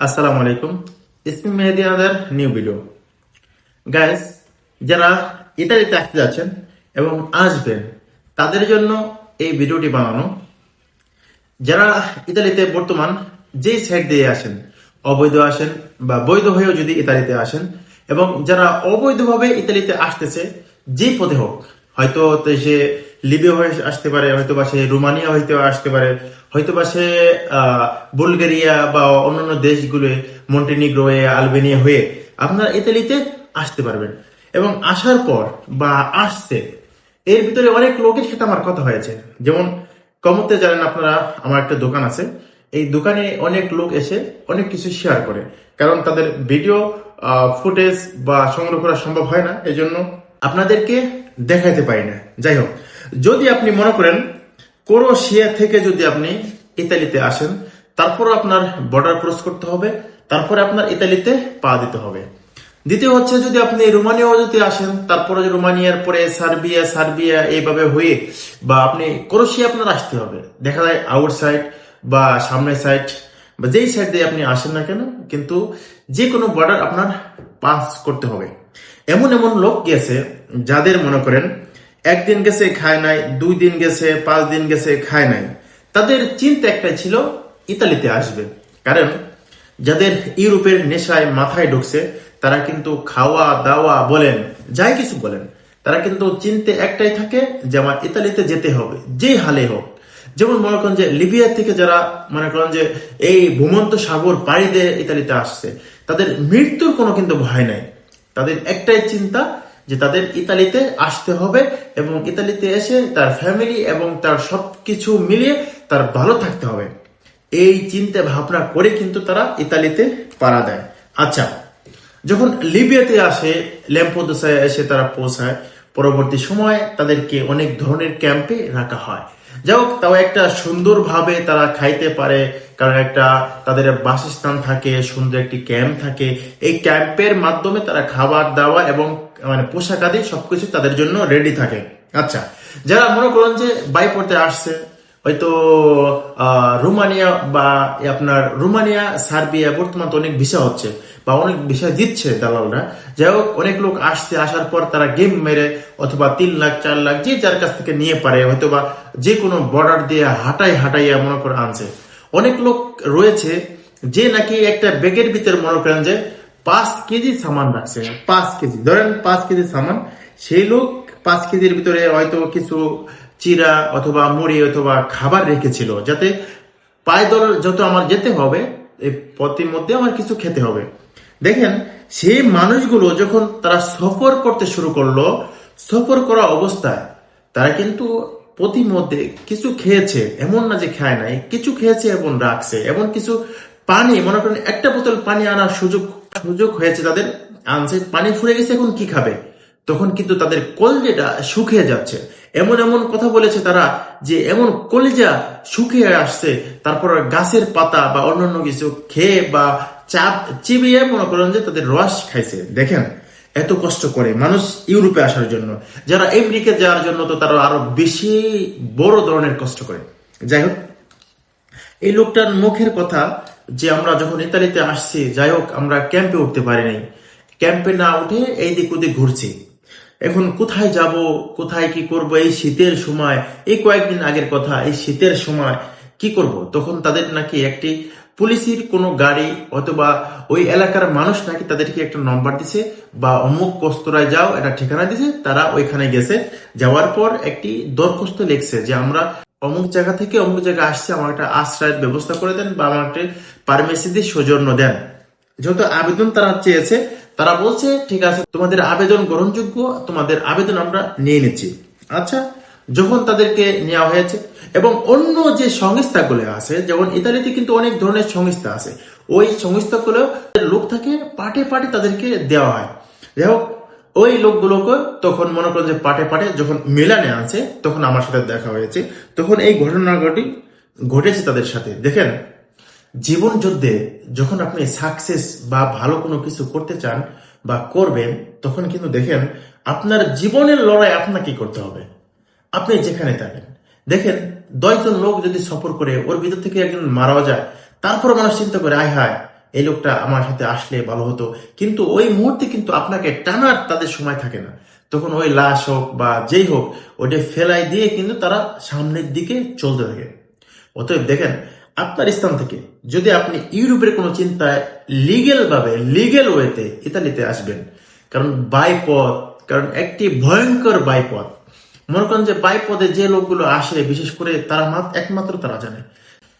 আসসালামু আলাইকুম। ইসমি মেহেদি another new video. Guys, যারা ইতালিতে আসতে যাচ্ছেন এবং আসবেন তাদের জন্য এই ভিডিওটি বানানো। যারা ইতালিতে বর্তমান যেই সাইড দিয়ে আসেন, অবৈধ আসেন বা বৈধ হয়েও যদি ইতালিতে আসেন, এবং যারা অবৈধভাবে ইতালিতে আসতেছে যে পথে হোক, হয়তো সে লিবিয়া হয়ে আসতে পারে, হয়তো বা সে রোমানিয়া হইতে আসতে পারে, হয়তো বা সে বুলগেরিয়া বা অন্যান্য দেশগুলো, মন্টিনিগ্রো হয়ে, আলবেনিয়া হয়ে আপনারা ইতালিতে আসতে পারবেন। এবং আসার পর বা আসছে এর ভিতরে অনেক লোকের সাথে আমার কথা হয়েছে। যেমন কমতে জানেন আপনারা, আমার একটা দোকান আছে, এই দোকানে অনেক লোক এসে অনেক কিছু শেয়ার করে, কারণ তাদের ভিডিও ফুটেজ বা সংগ্রহ করা সম্ভব হয় না, এই জন্য আপনাদেরকে দেখাইতে পারি না। যাই হোক, যদি আপনি মনে করেন ক্রোয়েশিয়া থেকে যদি আপনি ইতালিতে আসেন, তারপর আপনার বর্ডার ক্রস করতে হবে, তারপরে আপনার ইতালিতে পা দিতে হবে। দ্বিতীয় হচ্ছে, যদি আপনি রোমানিয়াও যদি আসেন, তারপরে রোমানিয়ার পরে সার্বিয়া, সার্বিয়া এইভাবে হয়ে বা আপনি ক্রোয়েশিয়া আপনার আসতে হবে। দেখা যায় আউট সাইড বা সামনের সাইড বা যেই সাইড দিয়ে আপনি আসেন না কেন, কিন্তু যে কোনো বর্ডার আপনার পাস করতে হবে। এমন এমন লোক গেছে যাদের মনে করেন একদিন গেছে খায় নাই, 2 দিন গেছে, 5 দিন গেছে খায় নাই, তাদের চিন্তা একটাই ছিল ইতালিতে আসবে। কারণ যাদের ইউরোপের নেশায় মাথায় ঢুকছে, তারা কিন্তু খাওয়া দাওয়া বলেন, যাই কিছু বলেন, তারা কিন্তু চিনতে একটাই থাকে যে আমার ইতালিতে যেতে হবে, যে হালে হোক। যেমন মনে করেন যে লিবিয়া থেকে যারা মনে করেন যে এই ভূমন্ত সাগর পাড়ি দিয়ে ইতালিতে আসছে, তাদের মৃত্যুর কোনো কিন্তু ভয় নাই। তাদের একটাই চিন্তা যে তাদের ইতালিতে আসতে হবে এবং ইতালিতে এসে তার ফ্যামিলি এবং তার সবকিছু মিলিয়ে তার ভালো থাকতে হবে। এই চিন্তা ভাবনা করে কিন্তু তারা ইতালিতে পাড়া দেয়। আচ্ছা, যখন লিবিয়াতে আসে, ল্যাম্পোদোসায় এসে তারা পৌঁছায়, পরবর্তী সময় তাদেরকে অনেক ধরনের ক্যাম্পে রাখা হয়। যাই হোক, তাও একটা সুন্দরভাবে তারা খাইতে পারে, কারণ একটা তাদের বাসস্থান থাকে, সুন্দর একটি ক্যাম্প থাকে। এই ক্যাম্পের মাধ্যমে তারা খাবার দাওয়া এবং মানে পোশাক আদি সবকিছু তাদের জন্য রেডি থাকে। আচ্ছা, যারা মনে করেন যে বাই পড়তে আসছে, হয়তো রোমানিয়া বা আপনার রোমানিয়া, সার্বিয়া বর্তমান তো অনেক ভিসা হচ্ছে বা অনেক ভিসা দিচ্ছে দালালরা। যাই হোক, অনেক লোক আসছে, আসার পর তারা গেম মেরে অথবা 3 লাখ 4 লাখ যে যার কাছ থেকে নিয়ে পারে, হয়তো বা যে কোনো বর্ডার দিয়ে হাঁটাইয়া মনে করে আনছে। অনেক লোক রয়েছে যে নাকি একটা ব্যাগের ভিতরে মনে করেন যে 5 কেজি সামান রাখছে। 5 কেজি, ধরেন 5 কেজি সামান, সেই লোক 5 কেজির ভিতরে হয়তো কিছু চিরা অথবা মুড়ি অথবা খাবার রেখেছিল, যাতে পায়দল যত আমার যেতে হবে, এই পথের মধ্যে আমার কিছু খেতে হবে। দেখেন, সেই মানুষগুলো যখন তারা সফর করতে শুরু করলো, সফর করা অবস্থায় তারা কিন্তু প্রতিমধ্যে কিছু খেয়েছে, এমন না যে খায় নাই, কিছু খেয়েছে এবং রাখছে। এবং কিছু পানি, মনে করেন একটা বোতল পানি আনার সুযোগ সুযোগ হয়েছে তাদের, আনছে, পানি ফুরে গেছে, এখন কি খাবে? তখন কিন্তু তাদের কলজেটা শুকিয়ে যাচ্ছে। এমন এমন কথা বলেছে তারা যে এমন কলিজা শুকিয়ে আসছে, তারপর গাছের পাতা বা অন্যান্য কিছু খেয়ে বা চাপ চিবিয়ে মনে করেন যে তাদের রস খাইছে। দেখেন, এত কষ্ট করে মানুষ ইউরোপে আসার জন্য, যারা আমেরিকা যাওয়ার জন্য তো তারা আরো বেশি বড় ধরনের কষ্ট করে। যাই হোক, এই লোকটার মুখের কথা যে আমরা যখন ইতালিতে আসছি, যাই হোক আমরা ক্যাম্পে উঠতে পারি নাই, ক্যাম্পে না উঠে এই দিক ওদিক ঘুরছি। এখন কোথায় যাব, কোথায় কি করব, এই শীতের সময়, এই কয়েকদিন আগের কথা, এই শীতের সময় কি করব? তখন তাদের নাকি একটি পুলিশের কোনো গাড়ি অথবা ওই এলাকার মানুষ নাকি তাদেরকে একটা নম্বর দিছে বা অমুক কস্তরায় যাও, একটা ঠিকানা দিছে, তারা ওইখানে গেছে। যাওয়ার পর একটি দরখাস্ত লিখছে যে আমরা অমুক জায়গা থেকে অমুক জায়গায় আসছে, আমার একটা আশ্রয়ের ব্যবস্থা করে দেন বা আমার একটা পারমিশন দিয়ে সৌজন্য দেন। যেহেতু আবেদন তারা চেয়েছে, তারা বলছে ঠিক আছে, তোমাদের আবেদন গ্রহণযোগ্য, তোমাদের আবেদন আমরা নিয়ে নিচ্ছি। আচ্ছা, যখন তাদেরকে নেওয়া হয়েছে এবং অন্য যে সংস্থাগুলো আছে, যেমন ইতালিতে কিন্তু অনেক ধরনের সংস্থা আছে, ওই সংস্থাগুলো লোক থাকে, পাটে পাটে তাদেরকে দেওয়া হয়। যাই হোক, ওই লোকগুলোকে তখন মনে করেন যে পাটে পাটে যখন মিলানে আছে, তখন আমার সাথে দেখা হয়েছে, তখন এই ঘটনাটি ঘটেছে তাদের সাথে। দেখেন, জীবন যুদ্ধে যখন আপনি সাকসেস বা ভালো কোনো কিছু করতে চান বা করবেন, তখন কিন্তু দেখেন আপনার জীবনের লড়াই আপনাকে করতে হবে, আপনি যেখানে থাকেন। দেখেন, 10 জন লোক যদি সফর করে ওর ভিতর থেকে একজন মারাও যায়, তারপর মানুষ চিন্তা করে আয় হায় এই লোকটা আমার সাথে আসলে ভালো হতো, কিন্তু ওই মুহূর্তে কিন্তু আপনাকে টানার তাদের সময় থাকে না। তখন ওই লাশ হোক বা যেই হোক, ওটা ফেলাই দিয়ে কিন্তু তারা সামনের দিকে চলতে থাকে। অতএব দেখেন, আপনার স্থান থেকে যদি আপনি ইউরোপের কোনো চিন্তায় লিগেল ওয়েতে ইতালিতে আসবেন, কারণ বাইপথ, কারণ একটি ভয়ঙ্কর বাইপথ। মনে করেন যে বাইপথে যে লোকগুলো আসে, বিশেষ করে তারা একমাত্র তারা জানে।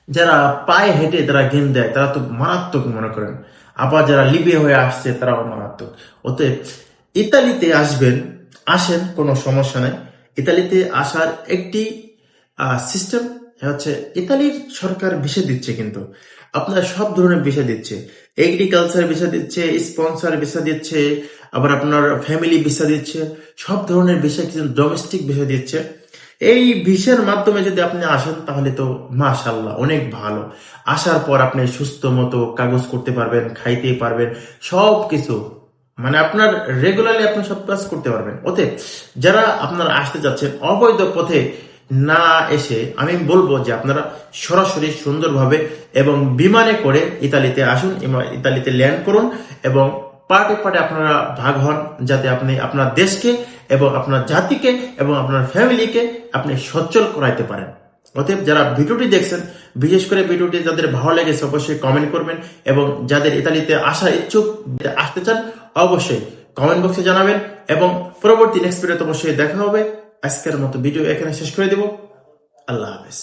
যারা পায়ে হেঁটে তারা গেম দেয় তারা তো মারাত্মক মনে করেন, আবার যারা লিবিয়া হয়ে আসছে তারাও মারাত্মক। অতএব ইতালিতে আসেন, কোনো সমস্যা নেই। ইতালিতে আসার একটি সিস্টেম হচ্ছে, ইতালির সরকার ভিসা দিচ্ছে, কিন্তু আপনার সব ধরনের ভিসা দিচ্ছে। এগ্রিকালচার ভিসা দিচ্ছে, স্পন্সর ভিসা দিচ্ছে, আবার আপনার ফ্যামিলি ভিসা দিচ্ছে, সব ধরনের ভিসা, কিন্তু ডোমেস্টিক ভিসা দিচ্ছে। এই ভিসার মাধ্যমে যদি আপনি আসেন তাহলে তো মাশাআল্লাহ অনেক ভালো। আসার পর আপনি সুস্থ মতো কাগজ করতে পারবেন, খাইতে পারবেন, সব কিছু, মানে আপনার রেগুলারলি আপনি সব কাজ করতে পারবেন। ওতে যারা আপনারা আসতে যাচ্ছেন অবৈধ পথে না এসে, আমি বলবো যে আপনারা সরাসরি সুন্দরভাবে এবং বিমানে করে ইতালিতে আসুন, ইতালিতে ল্যান্ড করুন এবং পার্টে পার্টে আপনারা ভাগ হন, যাতে আপনি আপনার দেশকে এবং আপনার জাতিকে এবং আপনার ফ্যামিলিকে আপনি সচ্ছল করাইতে পারেন। অতএব যারা ভিডিওটি দেখছেন, বিশেষ করে ভিডিওটি যাদের ভালো লেগেছে অবশ্যই কমেন্ট করবেন, এবং যাদের ইতালিতে আসার ইচ্ছুক, আসতে চান, অবশ্যই কমেন্ট বক্সে জানাবেন, এবং পরবর্তী নেক্সট ভিডিওতে অবশ্যই দেখা হবে। আজকের মতো ভিডিও এখানে শেষ করে দেব। আল্লাহ হাফেজ।